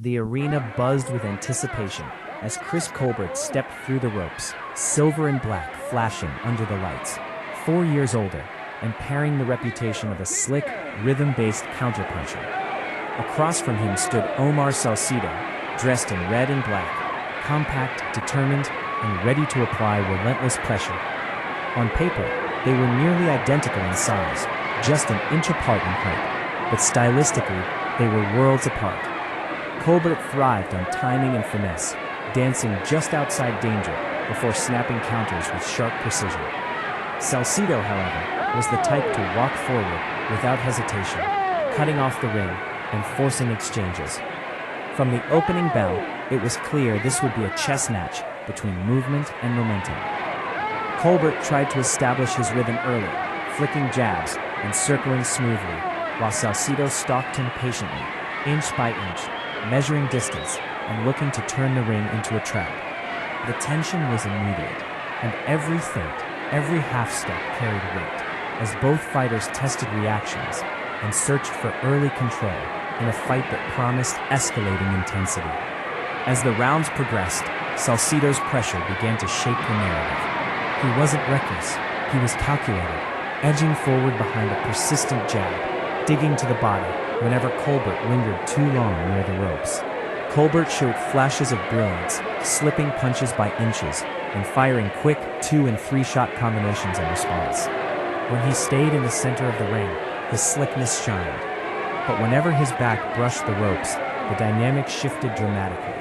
The arena buzzed with anticipation as Chris Colbert stepped through the ropes, silver and black flashing under the lights. 4 years older, and carrying the reputation of a slick, rhythm-based counterpuncher. Across from him stood Omar Salcido, dressed in red and black, compact, determined, and ready to apply relentless pressure. On paper, they were nearly identical in size, just an inch apart in height, but stylistically, they were worlds apart. Colbert thrived on timing and finesse, dancing just outside danger before snapping counters with sharp precision. Salcido, however, was the type to walk forward without hesitation, cutting off the ring and forcing exchanges. From the opening bell, it was clear this would be a chess match between movement and momentum. Colbert tried to establish his rhythm early, flicking jabs and circling smoothly, while Salcido stalked him patiently, inch by inch, measuring distance and looking to turn the ring into a trap. The tension was immediate, and every feint, every half-step carried weight, as both fighters tested reactions and searched for early control in a fight that promised escalating intensity. As the rounds progressed, Salcido's pressure began to shape the narrative. He wasn't reckless, he was calculated, edging forward behind a persistent jab, digging to the body whenever Colbert lingered too long near the ropes. Colbert showed flashes of brilliance, slipping punches by inches and firing quick 2- and 3-shot combinations in response. When he stayed in the center of the ring, his slickness shined. But whenever his back brushed the ropes, the dynamic shifted dramatically.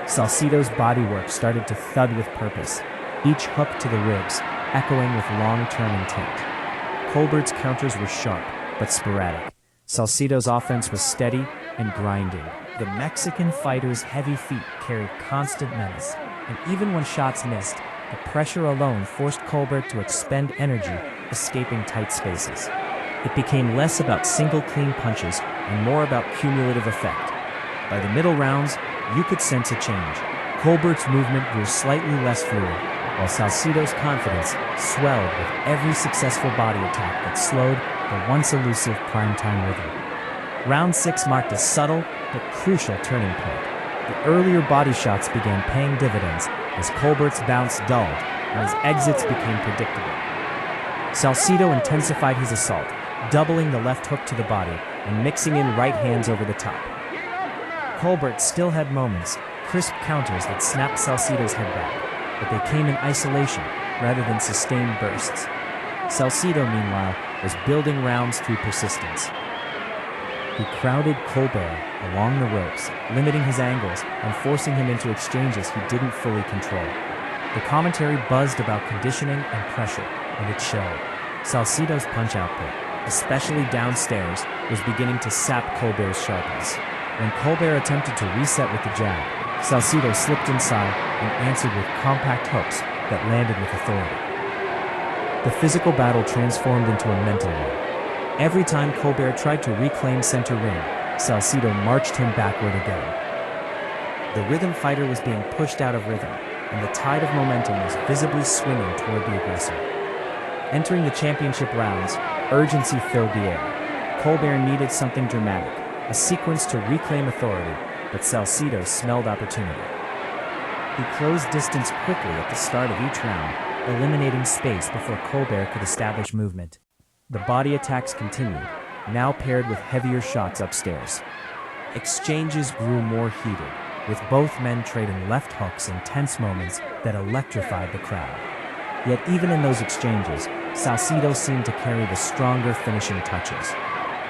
Salcido's bodywork started to thud with purpose, each hook to the ribs echoing with long-term intent. Colbert's counters were sharp, but sporadic. Salcido's offense was steady and grinding. The Mexican fighter's heavy feet carried constant menace, and even when shots missed, the pressure alone forced Colbert to expend energy, escaping tight spaces. It became less about single clean punches and more about cumulative effect. By the middle rounds, you could sense a change. Colbert's movement grew slightly less fluid, while Salcido's confidence swelled with every successful body attack that slowed the once elusive primetime rhythm. Round 6 marked a subtle but crucial turning point. The earlier body shots began paying dividends as Colbert's bounce dulled and his exits became predictable. Salcido intensified his assault, doubling the left hook to the body and mixing in right hands over the top. Colbert still had moments, crisp counters that snapped Salcido's head back, but they came in isolation rather than sustained bursts. Salcido, meanwhile, was building rounds through persistence. He crowded Colbert along the ropes, limiting his angles and forcing him into exchanges he didn't fully control. The commentary buzzed about conditioning and pressure, and it showed. Salcido's punch output, especially downstairs, was beginning to sap Colbert's sharpness. When Colbert attempted to reset with the jab, Salcido slipped inside and answered with compact hooks that landed with authority. The physical battle transformed into a mental one. Every time Colbert tried to reclaim center ring, Salcido marched him backward again. The rhythm fighter was being pushed out of rhythm, and the tide of momentum was visibly swinging toward the aggressor. Entering the championship rounds, urgency filled the air. Colbert needed something dramatic, a sequence to reclaim authority, but Salcido smelled opportunity. He closed distance quickly at the start of each round, eliminating space before Colbert could establish movement. The body attacks continued, now paired with heavier shots upstairs. Exchanges grew more heated, with both men trading left hooks in tense moments that electrified the crowd. Yet even in those exchanges, Salcido seemed to carry the stronger finishing touches.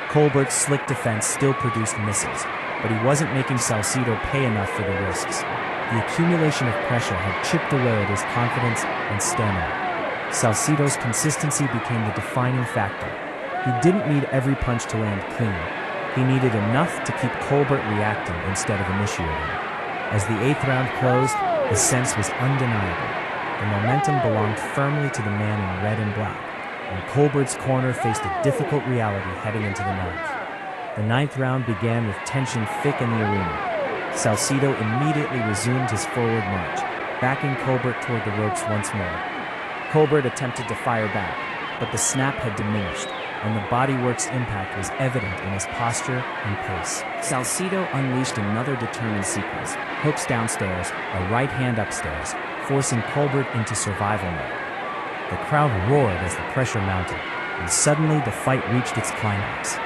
Colbert's slick defense still produced misses, but he wasn't making Salcido pay enough for the risks. The accumulation of pressure had chipped away at his confidence and stamina. Salcido's consistency became the defining factor. He didn't need every punch to land clean. He needed enough to keep Colbert reacting instead of initiating. As the 8th round closed, the sense was undeniable. The momentum belonged firmly to the man in red and black, and Colbert's corner faced a difficult reality heading into the 9th. The 9th round began with tension thick in the arena. Salcido immediately resumed his forward march, backing Colbert toward the ropes once more. Colbert attempted to fire back, but the snap had diminished, and the bodywork's impact was evident in his posture and pace. Salcido unleashed another determined sequence, hooks downstairs, a right hand upstairs, forcing Colbert into survival mode. The crowd roared as the pressure mounted, and suddenly the fight reached its climax.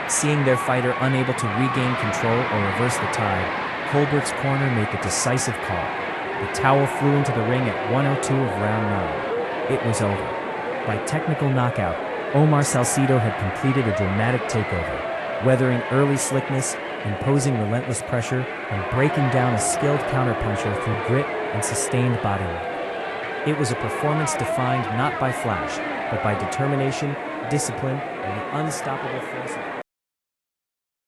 Seeing their fighter unable to regain control or reverse the tide, Colbert's corner made the decisive call. The towel flew into the ring at 1:02 of round 9. It was over. By technical knockout, Omar Salcido had completed a dramatic takeover, weathering early slickness, imposing relentless pressure, and breaking down a skilled counterpuncher through grit and sustained body work. It was a performance defined not by flash, but by determination, discipline, and the unstoppable force of